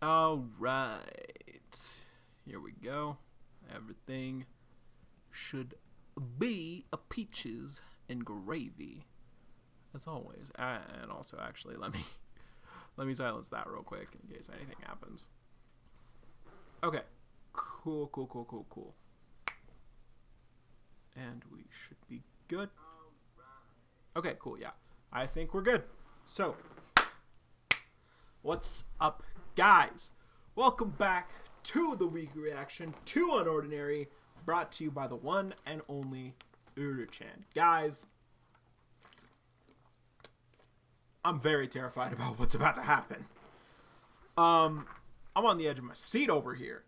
All right. Here we go. Everything should be a peaches and gravy, as always. And also, actually, let me silence that real quick in case anything happens. Okay. Cool. And we should be good. Okay, cool. Yeah, I think we're good. So, what's up, guys? Welcome back to the weekly reaction to UnOrdinary, brought to you by the one and only Uru-chan. Guys, I'm very terrified about what's about to happen. I'm on the edge of my seat over here.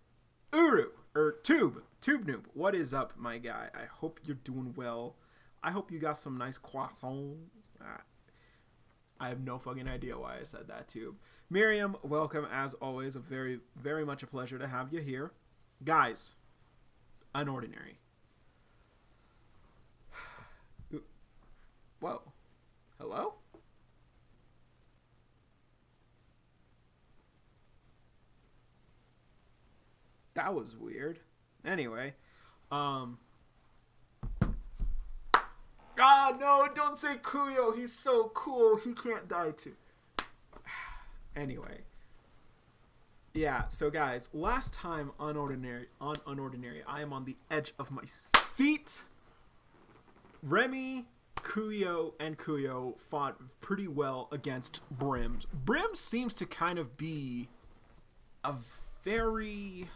Tube Noob, what is up, my guy? I hope you're doing well. I hope you got some nice croissants. I have no fucking idea why I said that, Tube. Miriam, welcome as always. Very much a pleasure to have you here. Guys, UnOrdinary. Whoa. Hello? That was weird. Anyway, oh no, don't say Kuyo. He's so cool. He can't die too. Anyway. Yeah, so guys, last time on UnOrdinary, I am on the edge of my seat. Remy, and Kuyo fought pretty well against Brims. Brims seems to kind of be a very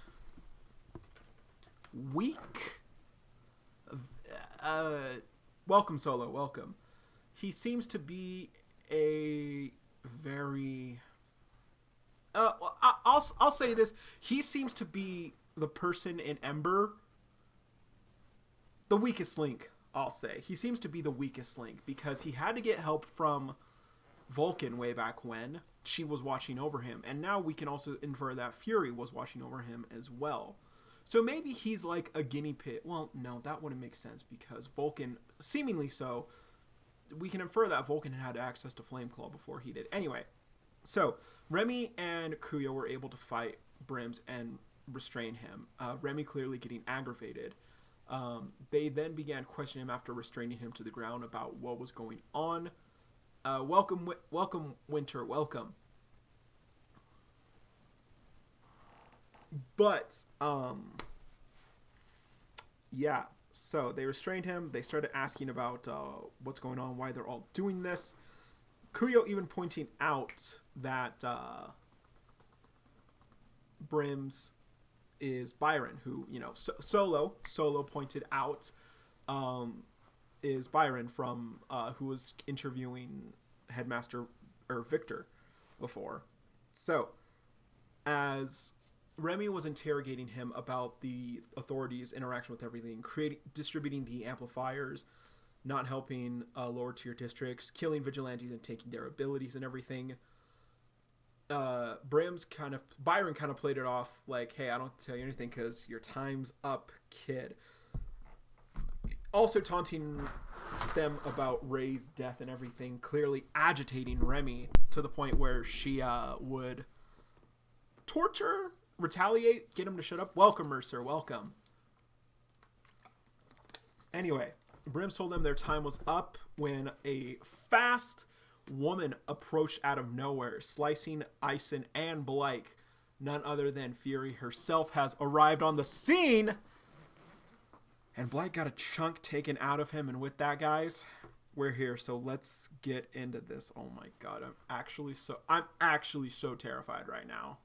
weak. Welcome, Solo. Welcome. He seems to be a very. I'll say this. He seems to be the person in Ember. The weakest link, I'll say. He seems to be the weakest link because he had to get help from Vulcan way back when she was watching over him, and now we can also infer that Fury was watching over him as well. So maybe he's like a guinea pig. Well, no, that wouldn't make sense because Vulcan, seemingly so, we can infer that Vulcan had access to Flame Claw before he did. Anyway, so Remy and Kuyo were able to fight Brims and restrain him. Remy clearly getting aggravated. They then began questioning him after restraining him to the ground about what was going on. Welcome, Winter, welcome. But, yeah, so they restrained him. They started asking about what's going on, why they're all doing this. Kuyo even pointing out that Brims is Byron, who, you know, Solo pointed out is Byron from, who was interviewing Headmaster, or Victor, before. So, as Remy was interrogating him about the authorities' interaction with everything, distributing the amplifiers, not helping lower tier districts, killing vigilantes and taking their abilities and everything. Byron kind of played it off like, hey, I don't have to tell you anything because your time's up, kid. Also taunting them about Ray's death and everything, clearly agitating Remy to the point where she would torture, retaliate, get him to shut up. Welcome, Mercer, welcome. Anyway, Brims told them their time was up when a fast woman approached out of nowhere, slicing Ison and Blake. None other than Fury herself has arrived on the scene, and Blake got a chunk taken out of him. And with that, guys, we're here. So let's get into this. Oh my god, I'm actually so terrified right now.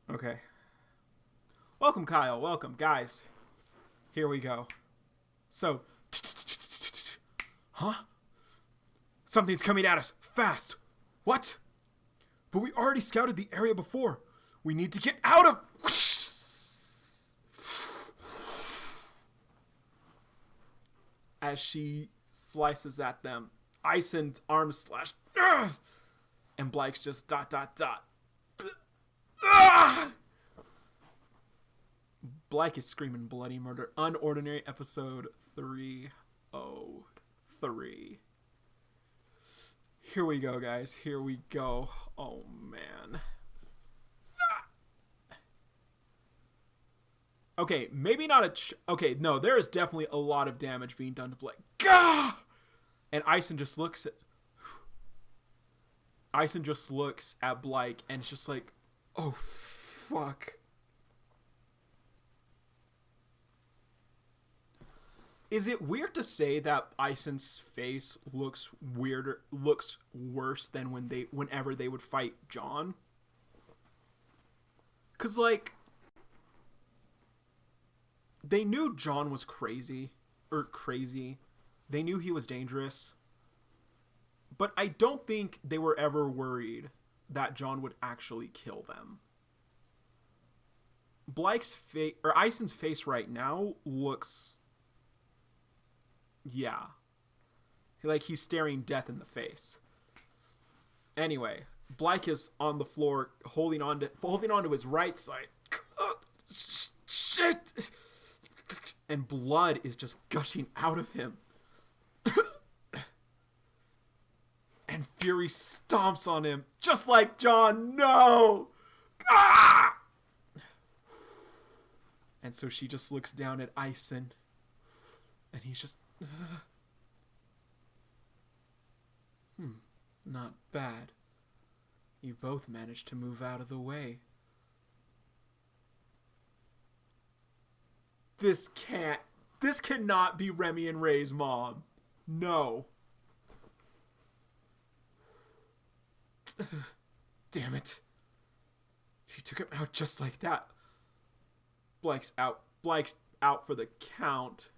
Okay. Welcome, Kyle. Welcome, guys. Here we go. So, huh? Something's coming at us. Fast. What? But we already scouted the area before. We need to get out of... As she slices at them, Ison's arms slashed. And Blake's just ... Blake is screaming bloody murder. UnOrdinary episode 303. Here we go, guys. Here we go. Oh, man. Okay, maybe not a... okay, no, there is definitely a lot of damage being done to Blake. Gah! And Ison just looks at... Ison just looks at Blake and it's just like, oh, fuck. Is it weird to say that Ison's face looks worse than whenever they would fight John? Cause like they knew John was crazy. They knew he was dangerous. But I don't think they were ever worried that John would actually kill them. Blake's face or Ison's face right now looks, yeah, like he's staring death in the face. Anyway, Blake is on the floor holding on to his right side. Shit! And blood is just gushing out of him. And Fury stomps on him, just like John. No! Ah! And so she just looks down at Ison. And he's just... not bad. You both managed to move out of the way. This cannot be Remy and Ray's mom. No. Damn it. She took him out just like that. Blake's out for the count.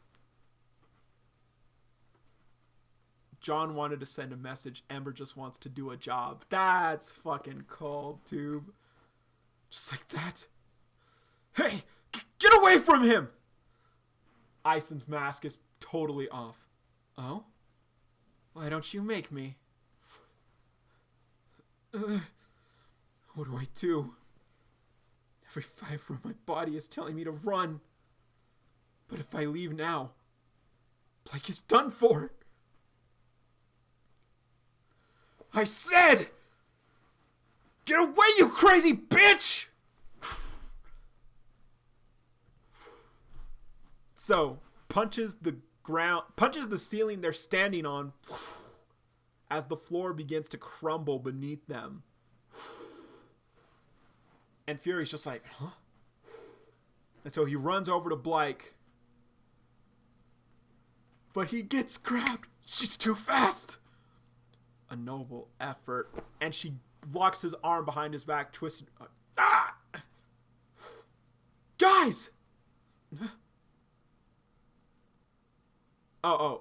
John wanted to send a message. Ember just wants to do a job. That's fucking cold, Tube. Just like that. Hey, get away from him! Ison's mask is totally off. Oh? Why don't you make me? What do I do? Every fiber of my body is telling me to run. But if I leave now, Blake is done for. I said! Get away, you crazy bitch! So, punches the ceiling they're standing on as the floor begins to crumble beneath them. And Fury's just like, huh? And so he runs over to Blake. But he gets grabbed. She's too fast. A noble effort. And she locks his arm behind his back, twisted. Ah! Guys!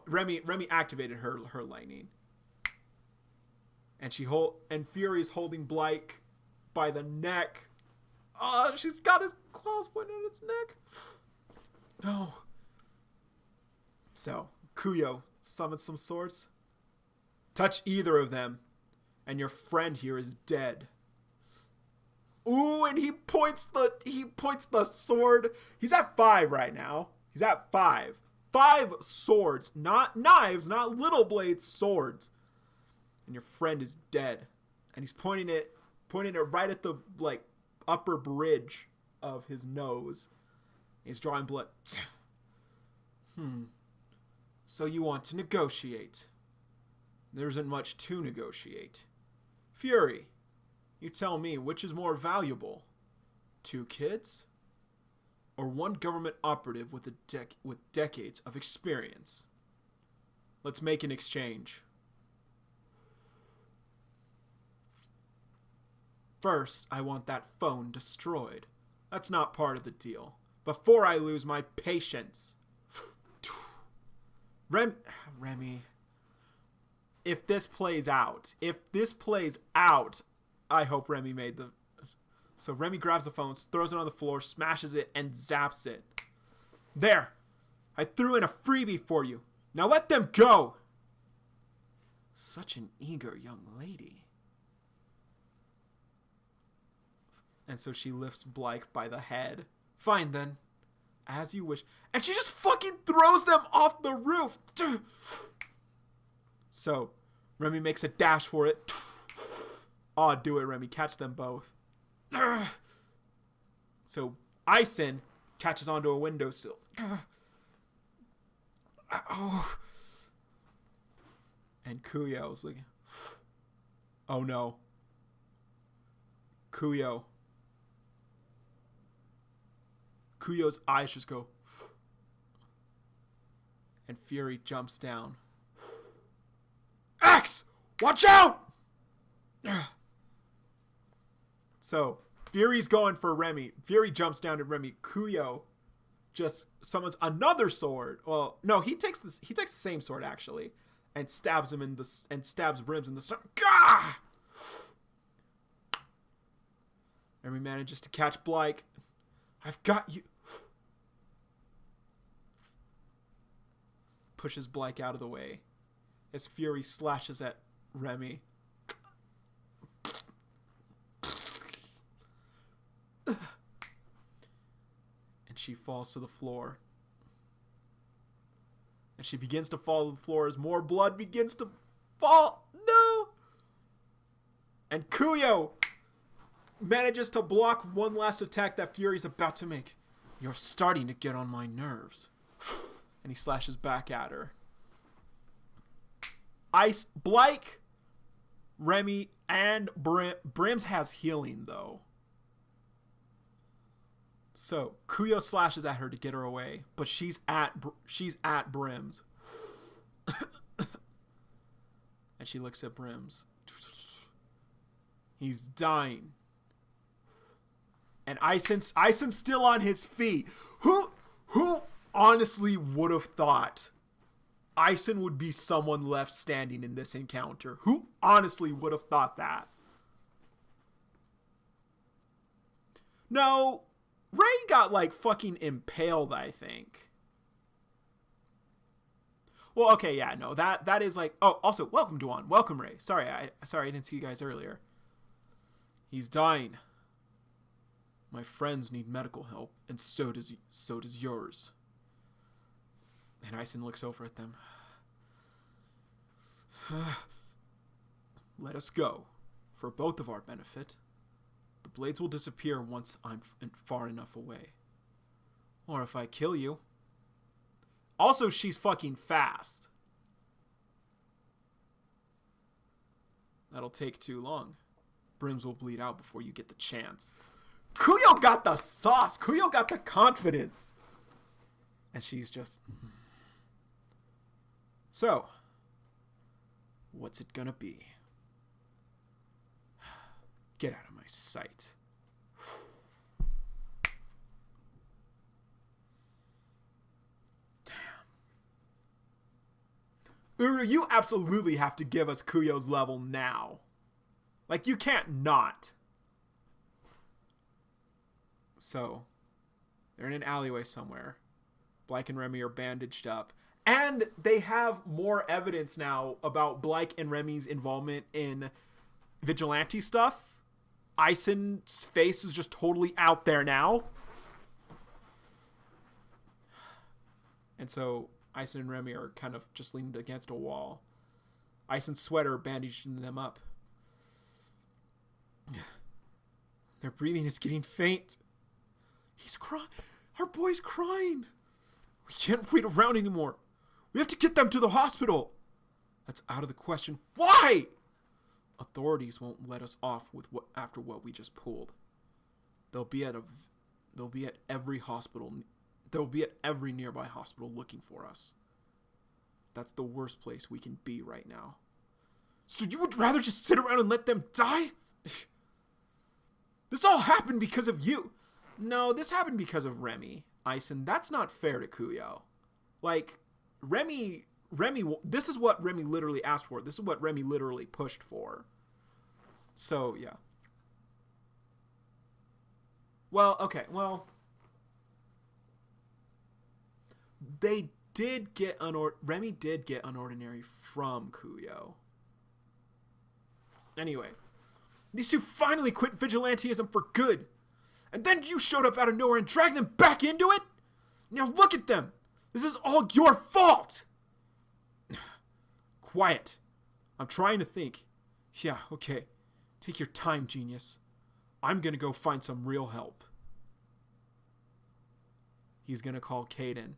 Remy activated her lightning. And Fury's holding Blake by the neck. Oh, she's got his claws pointed at his neck. No. So, Kuyo summons some swords. Touch either of them, and your friend here is dead. Ooh, and he points the sword. He's at 5 right now. He's at 5. 5 swords, not knives, not little blades, swords. And your friend is dead. And he's pointing it right at the upper bridge of his nose. He's drawing blood. So you want to negotiate. There isn't much to negotiate. Fury, you tell me which is more valuable. 2 kids? Or 1 government operative with decades of experience? Let's make an exchange. First, I want that phone destroyed. That's not part of the deal. Before I lose my patience. Remy. If this plays out, I hope Remy made the... So Remy grabs the phone, throws it on the floor, smashes it, and zaps it. There! I threw in a freebie for you. Now let them go! Such an eager young lady. And so she lifts Blake by the head. Fine then. As you wish. And she just fucking throws them off the roof. So, Remy makes a dash for it. Oh, do it, Remy. Catch them both. So Aisen catches onto a windowsill. Oh. And Kuyo's like, oh no. Kuyo's eyes just go. And Fury jumps down. X! Watch out! So, Fury's going for Remy. Fury jumps down to Remy. Kuyo just summons another sword. Well, no, he takes the same sword actually, and stabs him stabs Brims in the stomach. Gah! Remy manages to catch Blake. I've got you. Pushes Blake out of the way as Fury slashes at Remy. And she falls to the floor. And she begins to fall to the floor as more blood begins to fall. No! And Kuyo manages to block one last attack that Fury's about to make. You're starting to get on my nerves. And he slashes back at her. Blake, Remy, and Brims has healing though. So Kuyo slashes at her to get her away, but she's at Brims. And she looks at Brims. He's dying. And Aisen's still on his feet. Who honestly would have thought Aisen would be someone left standing in this encounter? Who honestly would have thought that? No, Ray got like fucking impaled, I think. Well, okay, yeah, no, that is like. Oh, also, welcome Duan, welcome Ray. Sorry, I didn't see you guys earlier. He's dying. My friends need medical help, and so does yours. And Aisen looks over at them. Let us go, for both of our benefit. The blades will disappear once I'm far enough away. Or if I kill you. Also, she's fucking fast. That'll take too long. Brims will bleed out before you get the chance. Kuyo got the sauce. Kuyo got the confidence. And she's just... So, what's it gonna be? Get out of my sight. Damn. Uru, you absolutely have to give us Kuyo's level now. Like, you can't not. So, they're in an alleyway somewhere. Blake and Remy are bandaged up. And they have more evidence now about Blake and Remy's involvement in vigilante stuff. Aisen's face is just totally out there now. And so Aisen and Remy are kind of just leaned against a wall. Aisen's sweater bandaging them up. Their breathing is getting faint. He's crying. Our boy's crying. We can't wait around anymore. We have to get them to the hospital. That's out of the question. Why? Authorities won't let us off with after what we just pulled. They'll be at every hospital. They'll be at every nearby hospital looking for us. That's the worst place we can be right now. So you would rather just sit around and let them die? This all happened because of you. No, this happened because of Remy. Aisen, that's not fair to Kuyo. Like, Remy, this is what Remy literally asked for. This is what Remy literally pushed for. So, yeah. Well, okay, well. They did get Remy did get UnOrdinary from Kuyo. Anyway. These two finally quit vigilantism for good. And then you showed up out of nowhere and dragged them back into it? Now look at them. This is all your fault. Quiet. I'm trying to think. Yeah, okay. Take your time, genius. I'm gonna go find some real help. He's gonna call Caden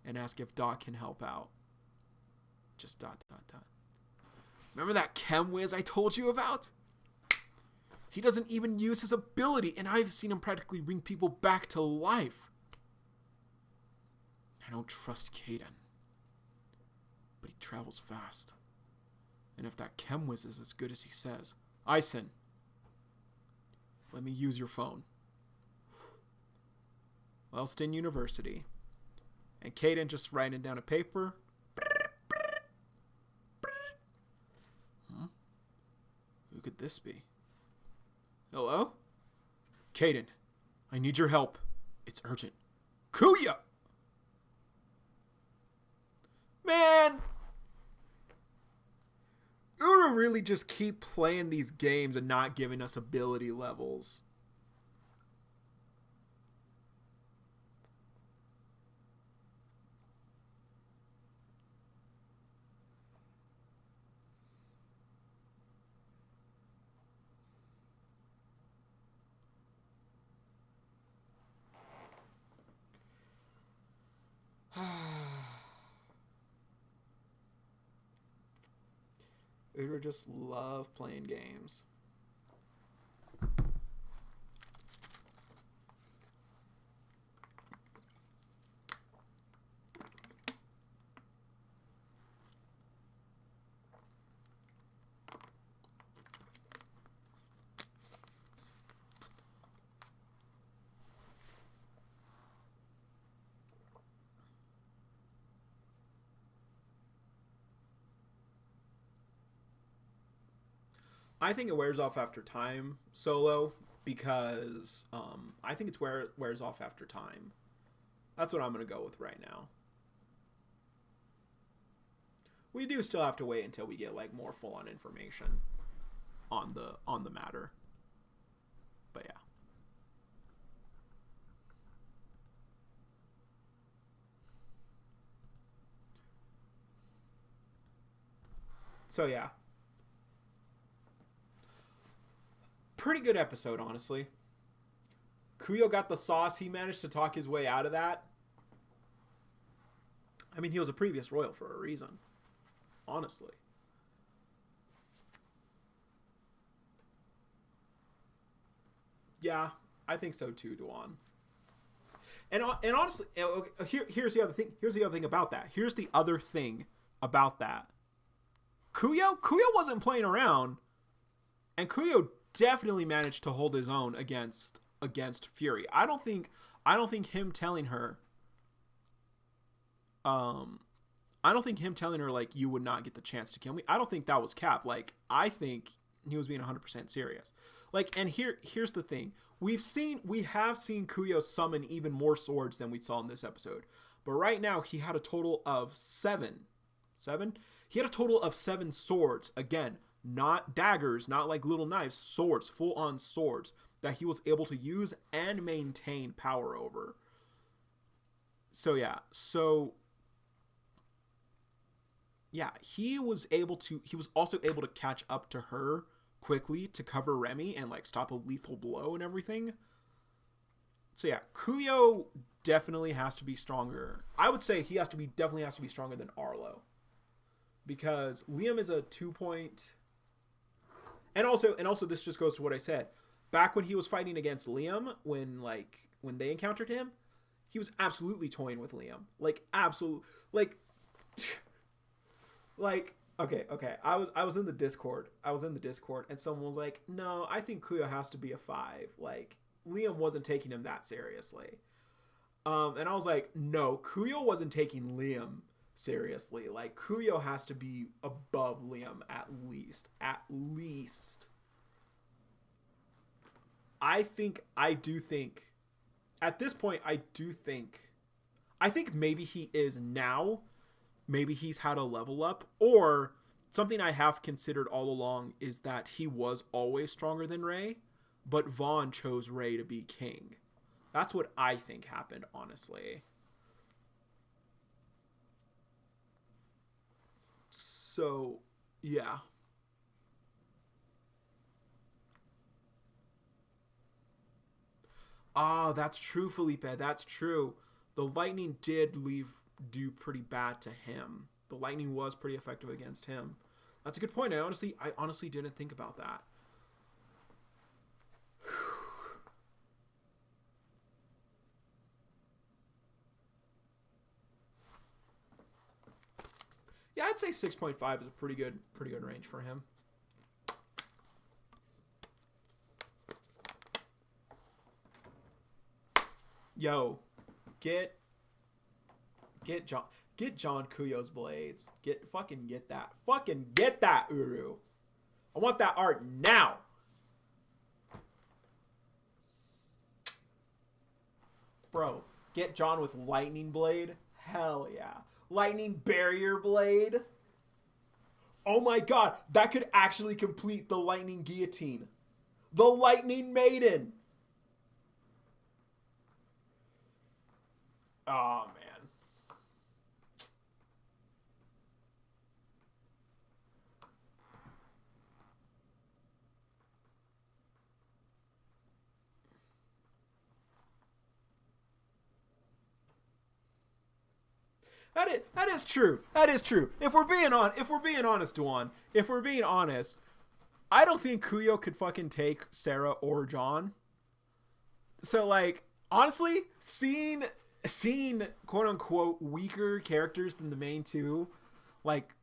and ask if Doc can help out. Just ... Remember that chem whiz I told you about? He doesn't even use his ability, and I've seen him practically bring people back to life. I don't trust Caden. But he travels fast. And if that chem whiz is as good as he says... Ison, let me use your phone. Wellston University. And Caden just writing down a paper. Who could this be? Hello? Caden, I need your help. It's urgent. Kuya! Man! Uru really just keep playing these games and not giving us ability levels. Uber just love playing games. I think it wears off after time, Solo, because I think it wears off after time. That's what I'm going to go with right now. We do still have to wait until we get like more full-on information on the matter. But yeah. So yeah. Pretty good episode, honestly. Kuyo got the sauce. He managed to talk his way out of that. I mean, he was a previous royal for a reason. Honestly. Yeah, I think so too, Duan. And honestly, here's the other thing. Here's the other thing about that. Here's the other thing about that. Kuyo wasn't playing around, and Kuyo definitely managed to hold his own against Fury. I don't think him telling her like you would not get the chance to kill me. I don't think that was cap. Like I think he was being 100% serious. Like, and here's the thing. We have seen Kuyo summon even more swords than we saw in this episode. But right now he had a total of 7. He had a total of 7 swords. Again, not daggers, not like little knives, swords, full-on swords that he was able to use and maintain power over. So yeah, he was also able to catch up to her quickly to cover Remy and like stop a lethal blow and everything. So yeah, Kuyo definitely has to be stronger. I would say he definitely has to be stronger than Arlo. Because Liam is a 2-point. And also this just goes to what I said. Back when he was fighting against Liam, when they encountered him, he was absolutely toying with Liam. Like absolute okay. I was in the Discord. And someone was like, "No, I think Kuyo has to be a 5." Like Liam wasn't taking him that seriously. And I was like, "No, Kuyo wasn't taking Liam seriously. Like Kuyo has to be above Liam at least. I think at this point I think maybe he is now. Maybe he's had a level up, or something I have considered all along is that he was always stronger than Rey, but Vaughn chose Rey to be king. That's what I think happened, honestly. So, yeah. Oh, that's true, Felipe. That's true. The Lightning did do pretty bad to him. The Lightning was pretty effective against him. That's a good point. I honestly didn't think about that. Yeah, I'd say 6.5 is a pretty good range for him. Yo, get John Kuyo's blades. Get that. Fucking get that, Uru. I want that art now. Bro, get John with lightning blade. Hell yeah. Lightning barrier blade. Oh my god, that could actually complete the lightning guillotine. The lightning maiden. Oh man. That is true. That is true. If we're being honest, Duan, if we're being honest, I don't think Kuyo could fucking take Sarah or John. So like, honestly, seeing quote unquote weaker characters than the main two, like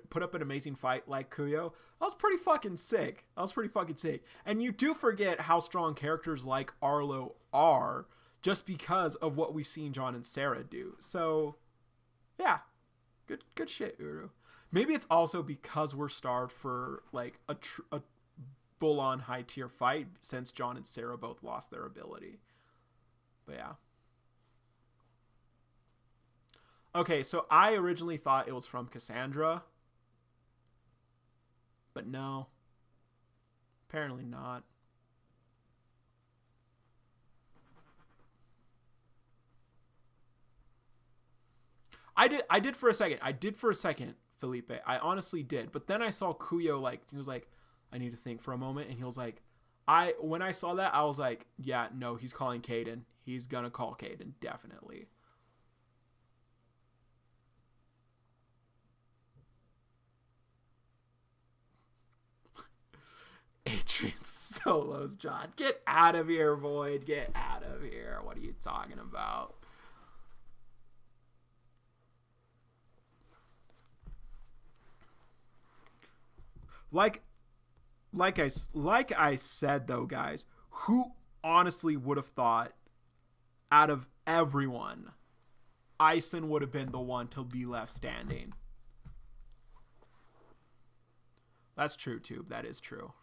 put up an amazing fight like Kuyo, that was pretty fucking sick. And you do forget how strong characters like Arlo are just because of what we've seen John and Sarah do. So yeah, good shit, Uru. Maybe it's also because we're starved for like a full on high tier fight since John and Sarah both lost their ability. But yeah. Okay, so I originally thought it was from Cassandra, but no, apparently not. I did for a second, Felipe. I honestly did. But then I saw Kuyo, like, he was like, I need to think for a moment. And he was like, when I saw that, I was like, yeah, no, he's calling Caden. He's going to call Caden, definitely. Adrian solos John. Get out of here, Void. Get out of here. What are you talking about? Like I said though, guys, who honestly would have thought out of everyone, Ison would have been the one to be left standing? That's true, Tube. That is true.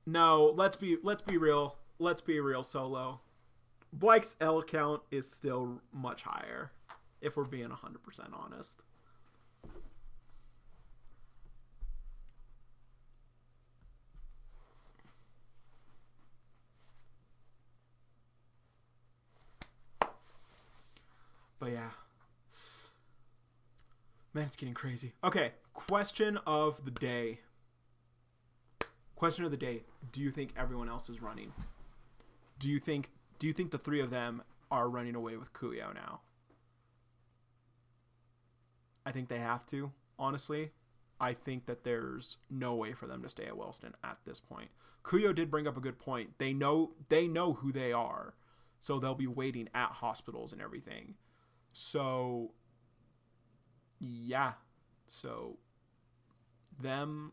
No, let's be real. Let's be real, Solo. Blake's L count is still much higher, if we're being 100% honest. But yeah. Man, it's getting crazy. Okay, question of the day. Question of the day. Do you think everyone else is running? Do you think the three of them are running away with Kuyo now? I think they have to, honestly. I think that there's no way for them to stay at Wellston at this point. Kuyo did bring up a good point. They know who they are. So they'll be waiting at hospitals and everything. So yeah. So them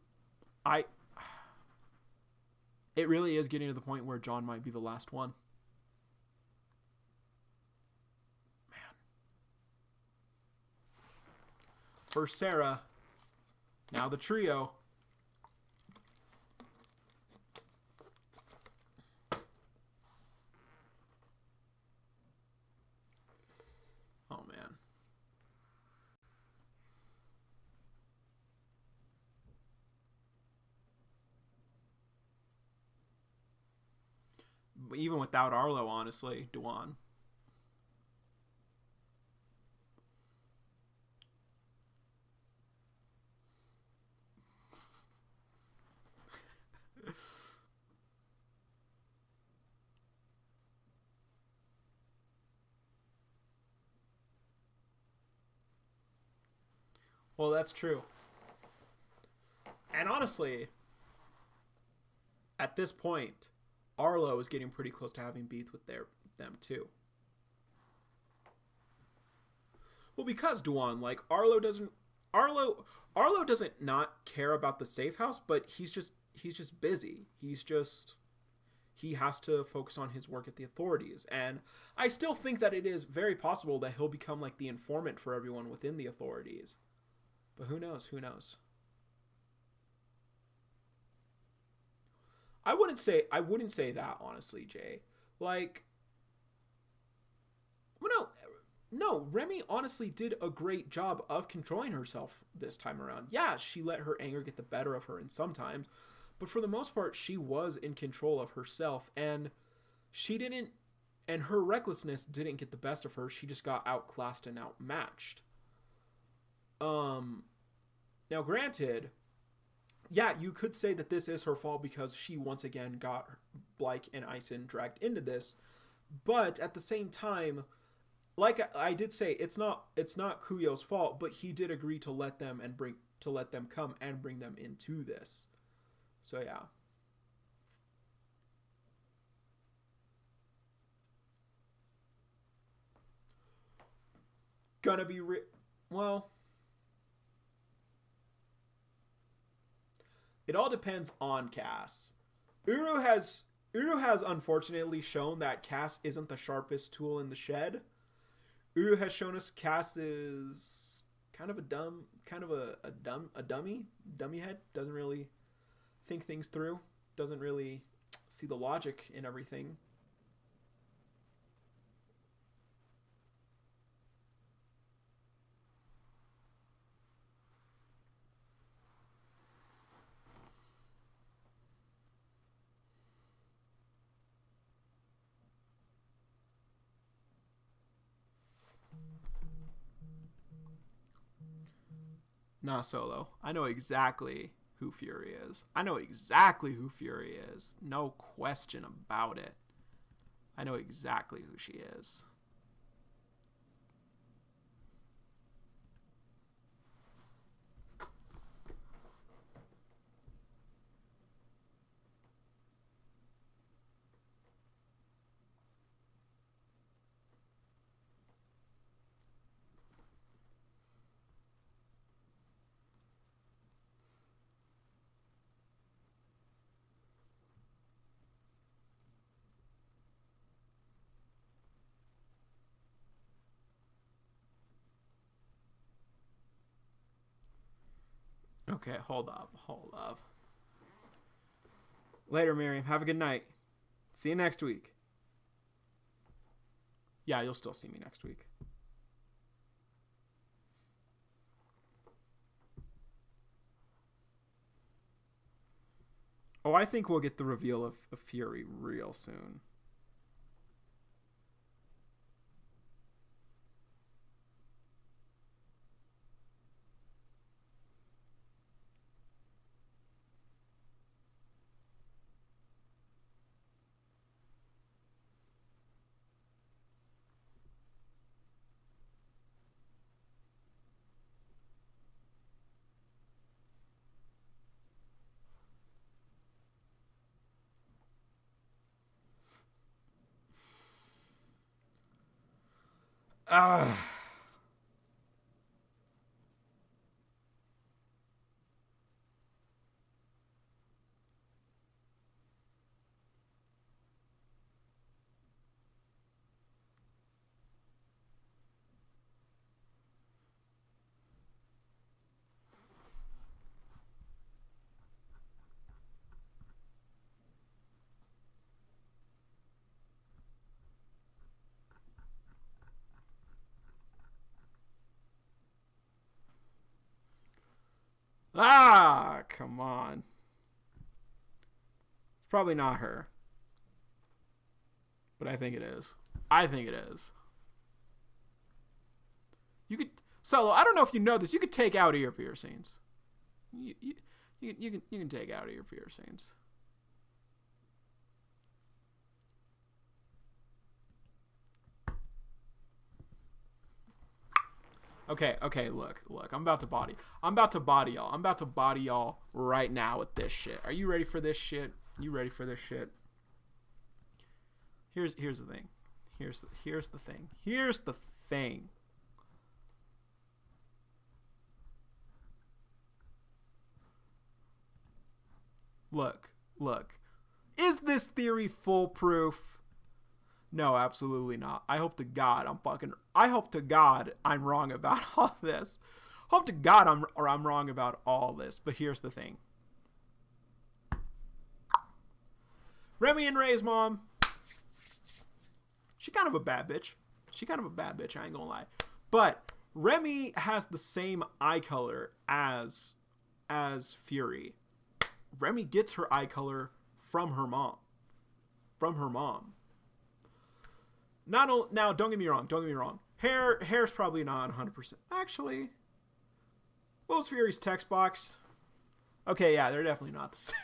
it really is getting to the point where John might be the last one. Man. First Sarah. Now the trio. Oh, man. Even without Arlo, honestly, Duan. Well, that's true. And honestly, at this point, Arlo is getting pretty close to having beef with them too. Well, because Duan, like Arlo doesn't not care about the safe house, but he's just busy. He has to focus on his work at the authorities. And I still think that it is very possible that he'll become like the informant for everyone within the authorities. But who knows? Who knows? I wouldn't say that honestly, Jay. Like, well, no, Remy honestly did a great job of controlling herself this time around. Yeah, she let her anger get the better of her in sometimes, but for the most part, she was in control of herself, and she didn't, and her recklessness didn't get the best of her. She just got outclassed and outmatched. Now granted, yeah, you could say that this is her fault because she once again got Blake and Ison dragged into this, but at the same time, like I did say, it's not Kuyo's fault, but he did agree to let them come and bring them into this. So yeah. Gonna be well, it all depends on Cass. Uru has unfortunately shown that Cass isn't the sharpest tool in the shed. Uru has shown us Cass is kind of a dummy head. Doesn't really think things through. Doesn't really see the logic in everything. Nah, Solo. I know exactly who Fury is. I know exactly who Fury is. No question about it. I know exactly who she is. Okay, hold up. Later, Miriam. Have a good night. See you next week. Yeah, you'll still see me next week. Oh, I think we'll get the reveal of Fury real soon. Ah. Ah, come on. It's probably not her. But I think it is. I think it is. You could Solo. I don't know if you know this. You could take out ear piercings. You can take out ear piercings. Okay, look. I'm about to body y'all. I'm about to body y'all right now with this shit. Are you ready for this shit? You ready for this shit? Here's the thing. Here's the thing. Look. Is this theory foolproof? No, absolutely not. I hope to God I'm wrong about all this. Hope to God I'm wrong about all this. But here's the thing. Remy and Ray's mom, she kind of a bad bitch. I ain't gonna lie. But Remy has the same eye color as Fury. Remy gets her eye color from her mom. Now, don't get me wrong. Hair's probably not 100%. Actually, what was Fury's text box? Okay, yeah, they're definitely not the same.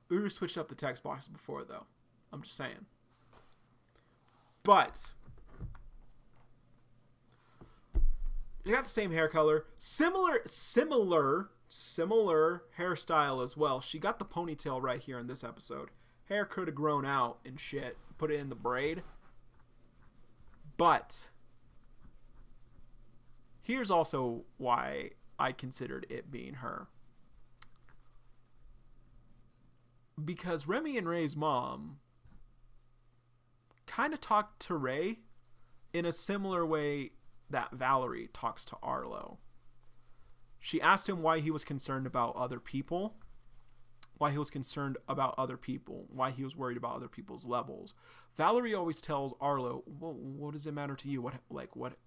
We switched up the text boxes before, though. I'm just saying. But you got the same hair color, similar hairstyle as well. She got the ponytail right here in this episode. Hair could have grown out and shit. Put it in the braid. But here's also why I considered it being her. Because Remy and Ray's mom kind of talked to Ray in a similar way that Valerie talks to Arlo. She asked him why he was concerned about other people, why he was worried about other people's levels. Valerie always tells Arlo, well, what does it matter to you? What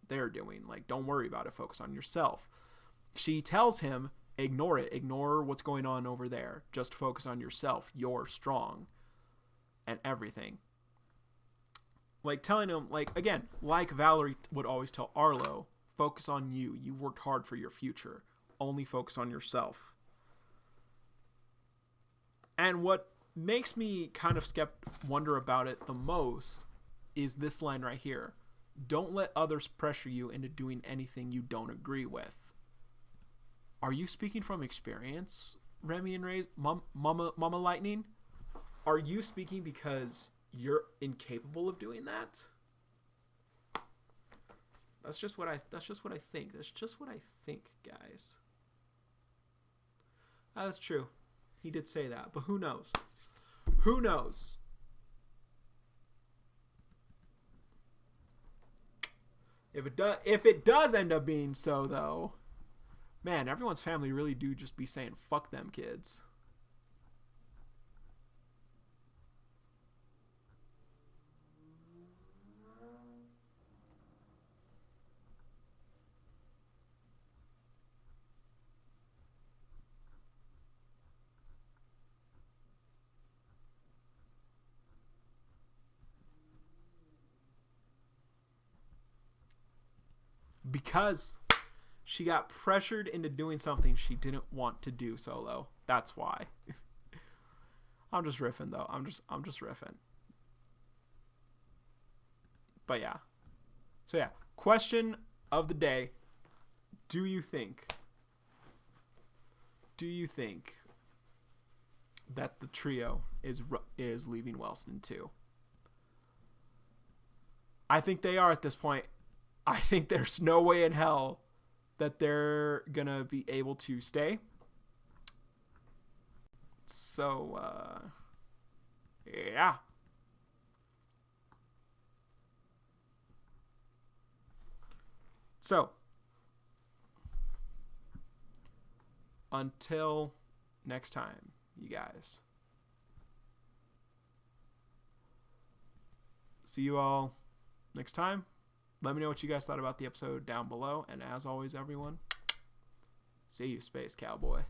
they're doing? Like, don't worry about it. Focus on yourself. She tells him, ignore it. Ignore what's going on over there. Just focus on yourself. You're strong. And everything. Like, telling him, like, again, like Valerie would always tell Arlo, focus on you. You've worked hard for your future. Only focus on yourself. And what makes me kind of wonder about it the most is this line right here. Don't let others pressure you into doing anything you don't agree with. Are you speaking from experience, Remy and Ray's Mama Lightning? Are you speaking because you're incapable of doing that? That's just what I think. That's just what I think, guys. That's true. He did say that, but who knows? Who knows? If it does end up being so, though, man, everyone's family really do just be saying, fuck them kids. Because she got pressured into doing something she didn't want to do solo. That's why. I'm just riffing though. I'm just riffing. But yeah. So yeah, question of the day. Do you think that the trio is leaving Wellston too? I think they are at this point. I think there's no way in hell that they're going to be able to stay. So, yeah. So, until next time, you guys. See you all next time. Let me know what you guys thought about the episode down below. And as always, everyone, see you, Space Cowboy.